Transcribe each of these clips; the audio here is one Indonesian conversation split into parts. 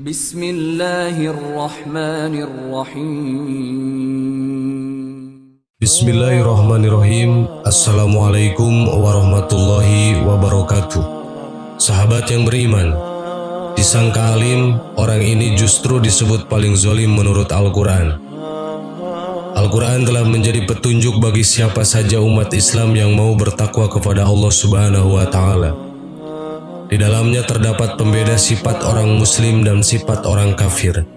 Bismillahirrahmanirrahim. Bismillahirrahmanirrahim. Assalamualaikum warahmatullahi wabarakatuh. Sahabat yang beriman, disangka alim, orang ini justru disebut paling zalim menurut Al-Quran. Al-Quran telah menjadi petunjuk bagi siapa saja umat Islam yang mau bertakwa kepada Allah Subhanahu wa Ta'ala. Di dalamnya terdapat pembeda sifat orang Muslim dan sifat orang kafir.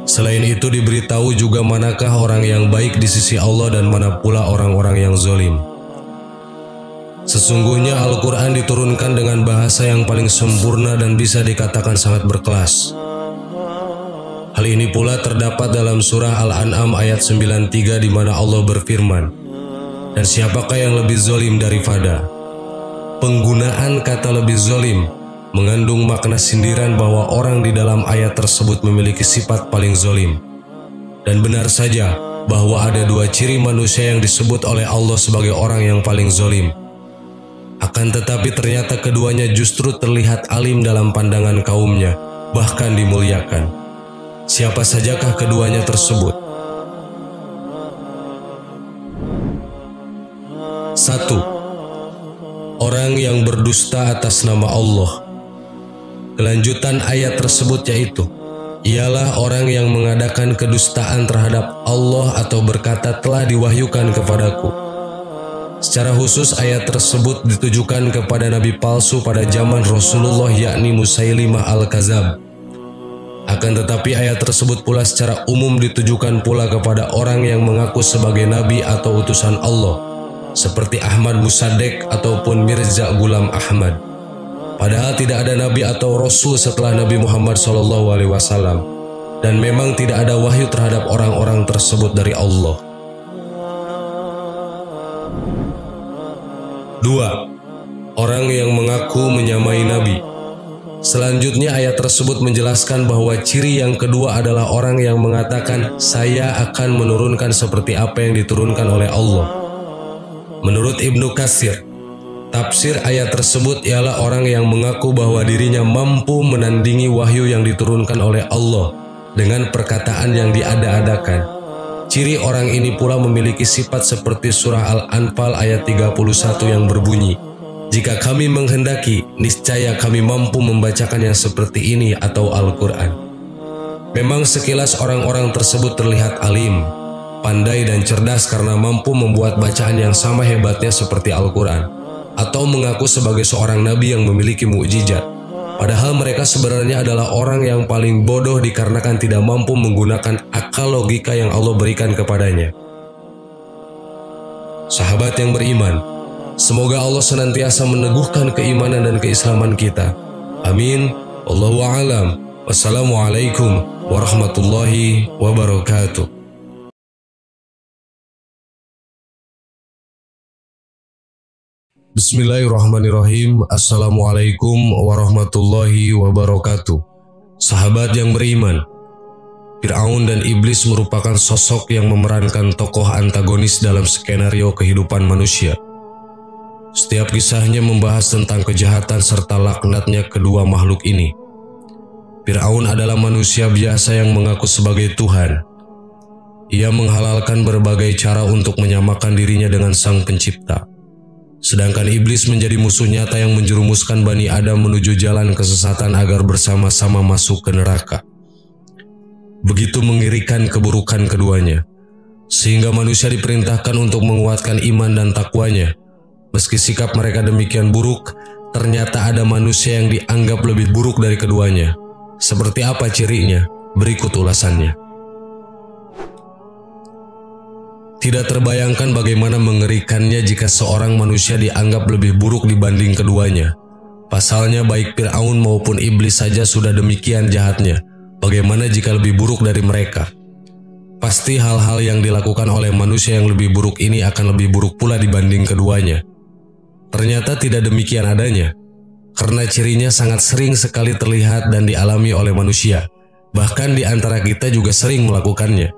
Selain itu diberitahu juga manakah orang yang baik di sisi Allah dan mana pula orang-orang yang zalim. Sesungguhnya Al-Quran diturunkan dengan bahasa yang paling sempurna dan bisa dikatakan sangat berkelas. Hal ini pula terdapat dalam surah Al-An'am ayat 93 di mana Allah berfirman, "Dan siapakah yang lebih zalim daripada?" Penggunaan kata lebih zalim mengandung makna sindiran bahwa orang di dalam ayat tersebut memiliki sifat paling zalim. Dan benar saja bahwa ada dua ciri manusia yang disebut oleh Allah sebagai orang yang paling zalim. Akan tetapi ternyata keduanya justru terlihat alim dalam pandangan kaumnya, bahkan dimuliakan. Siapa sajakah keduanya tersebut? 1. Orang yang berdusta atas nama Allah. Kelanjutan ayat tersebut yaitu, ialah orang yang mengadakan kedustaan terhadap Allah atau berkata telah diwahyukan kepadaku. Secara khusus ayat tersebut ditujukan kepada nabi palsu pada zaman Rasulullah yakni Musailimah al-Kadzab. Akan tetapi ayat tersebut pula secara umum ditujukan pula kepada orang yang mengaku sebagai nabi atau utusan Allah, seperti Ahmad Musaddiq ataupun Mirza Ghulam Ahmad. Padahal tidak ada nabi atau rasul setelah Nabi Muhammad SAW, dan memang tidak ada wahyu terhadap orang-orang tersebut dari Allah. 2. Orang yang mengaku menyamai Nabi. Selanjutnya ayat tersebut menjelaskan bahwa ciri yang kedua adalah orang yang mengatakan saya akan menurunkan seperti apa yang diturunkan oleh Allah. Menurut Ibnu Katsir, tafsir ayat tersebut ialah orang yang mengaku bahwa dirinya mampu menandingi wahyu yang diturunkan oleh Allah dengan perkataan yang diada-adakan. Ciri orang ini pula memiliki sifat seperti surah Al-Anfal ayat 31 yang berbunyi, "Jika kami menghendaki, niscaya kami mampu membacakan yang seperti ini atau Al-Quran." Memang sekilas orang-orang tersebut terlihat alim, pandai dan cerdas karena mampu membuat bacaan yang sama hebatnya seperti Al-Quran, atau mengaku sebagai seorang nabi yang memiliki mukjizat. Padahal mereka sebenarnya adalah orang yang paling bodoh dikarenakan tidak mampu menggunakan akal logika yang Allah berikan kepadanya. Sahabat yang beriman, semoga Allah senantiasa meneguhkan keimanan dan keislaman kita. Amin. Wallahu a'lam. Wassalamualaikum warahmatullahi wabarakatuh. Bismillahirrahmanirrahim. Assalamualaikum warahmatullahi wabarakatuh. Sahabat yang beriman, Fir'aun dan Iblis merupakan sosok yang memerankan tokoh antagonis dalam skenario kehidupan manusia. Setiap kisahnya membahas tentang kejahatan serta laknatnya kedua makhluk ini. Fir'aun adalah manusia biasa yang mengaku sebagai Tuhan. Ia menghalalkan berbagai cara untuk menyamakan dirinya dengan Sang Pencipta. Sedangkan Iblis menjadi musuh nyata yang menjerumuskan Bani Adam menuju jalan kesesatan agar bersama-sama masuk ke neraka. Begitu mengerikan keburukan keduanya, sehingga manusia diperintahkan untuk menguatkan iman dan takwanya. Meski sikap mereka demikian buruk, ternyata ada manusia yang dianggap lebih buruk dari keduanya. Seperti apa cirinya? Berikut ulasannya. Tidak terbayangkan bagaimana mengerikannya jika seorang manusia dianggap lebih buruk dibanding keduanya. Pasalnya baik Fir'aun maupun Iblis saja sudah demikian jahatnya. Bagaimana jika lebih buruk dari mereka? Pasti hal-hal yang dilakukan oleh manusia yang lebih buruk ini akan lebih buruk pula dibanding keduanya. Ternyata tidak demikian adanya, karena cirinya sangat sering sekali terlihat dan dialami oleh manusia. Bahkan di antara kita juga sering melakukannya.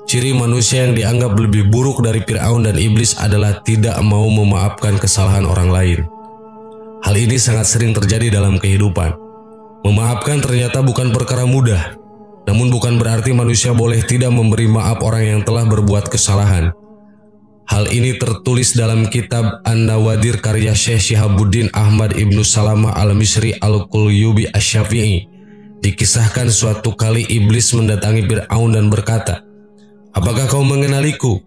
Ciri manusia yang dianggap lebih buruk dari Fir'aun dan Iblis adalah tidak mau memaafkan kesalahan orang lain. Hal ini sangat sering terjadi dalam kehidupan. Memaafkan ternyata bukan perkara mudah. Namun bukan berarti manusia boleh tidak memberi maaf orang yang telah berbuat kesalahan. Hal ini tertulis dalam kitab An-Nawadir karya Syekh Syihabuddin Ahmad Ibnu Salamah Al-Misri Al-Qulyubi Asy-Syafi'i. Dikisahkan suatu kali iblis mendatangi Fir'aun dan berkata, "Apakah kau mengenaliku?"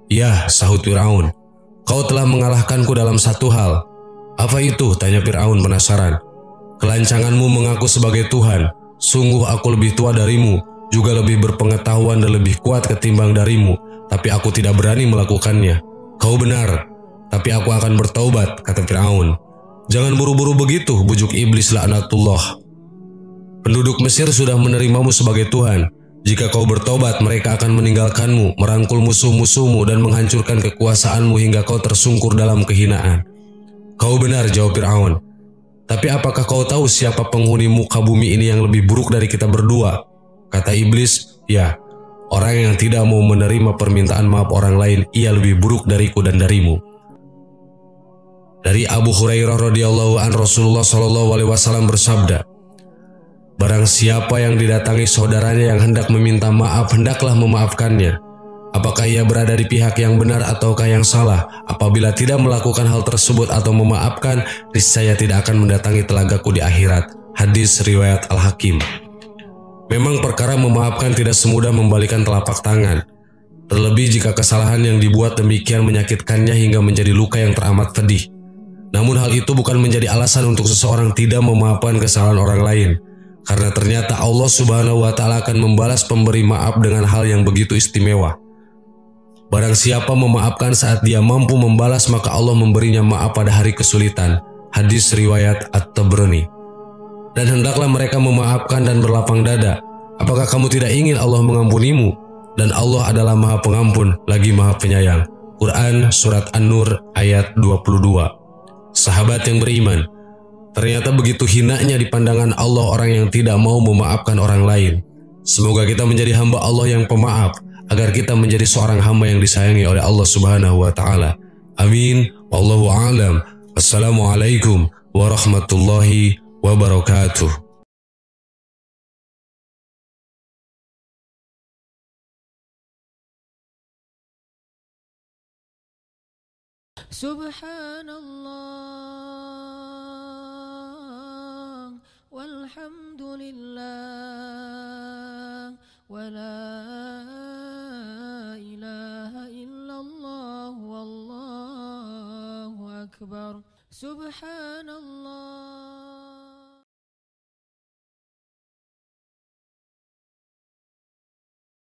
"Ya," sahut Fir'aun. "Kau telah mengalahkanku dalam satu hal." "Apa itu?" tanya Fir'aun penasaran. "Kelancanganmu mengaku sebagai Tuhan. Sungguh aku lebih tua darimu, juga lebih berpengetahuan dan lebih kuat ketimbang darimu, tapi aku tidak berani melakukannya." "Kau benar, tapi aku akan bertaubat," kata Fir'aun. "Jangan buru-buru begitu," bujuk iblis laknatullah. "Penduduk Mesir sudah menerimamu sebagai Tuhan. Jika kau bertobat, mereka akan meninggalkanmu, merangkul musuh-musuhmu dan menghancurkan kekuasaanmu hingga kau tersungkur dalam kehinaan." "Kau benar," jawab Fir'aun. "Tapi apakah kau tahu siapa penghuni muka bumi ini yang lebih buruk dari kita berdua?" Kata iblis, "Ya, orang yang tidak mau menerima permintaan maaf orang lain, ia lebih buruk dariku dan darimu." Dari Abu Hurairah radhiyallahu an, Rasulullah shallallahu alaihi wasallam bersabda, "Barang siapa yang didatangi saudaranya yang hendak meminta maaf, hendaklah memaafkannya. Apakah ia berada di pihak yang benar ataukah yang salah? Apabila tidak melakukan hal tersebut atau memaafkan, niscaya tidak akan mendatangi telagaku di akhirat." Hadis riwayat Al-Hakim. Memang perkara memaafkan tidak semudah membalikan telapak tangan. Terlebih jika kesalahan yang dibuat demikian menyakitkannya hingga menjadi luka yang teramat pedih. Namun hal itu bukan menjadi alasan untuk seseorang tidak memaafkan kesalahan orang lain. Karena ternyata Allah Subhanahu wa Ta'ala akan membalas pemberi maaf dengan hal yang begitu istimewa. Barang siapa memaafkan saat dia mampu membalas, maka Allah memberinya maaf pada hari kesulitan. Hadis riwayat At-Tabrani. Dan hendaklah mereka memaafkan dan berlapang dada. Apakah kamu tidak ingin Allah mengampunimu? Dan Allah adalah Maha Pengampun lagi Maha Penyayang. Quran Surat An-Nur ayat 22. Sahabat yang beriman, ternyata begitu hinanya di pandangan Allah orang yang tidak mau memaafkan orang lain. Semoga kita menjadi hamba Allah yang pemaaf, agar kita menjadi seorang hamba yang disayangi oleh Allah Subhanahu wa Ta'ala. Amin. Wallahu a'lam. Wassalamualaikum warahmatullahi wabarakatuh. Subhanallah walhamdulillah wala ilaha illallah wallahu akbar. Subhanallah.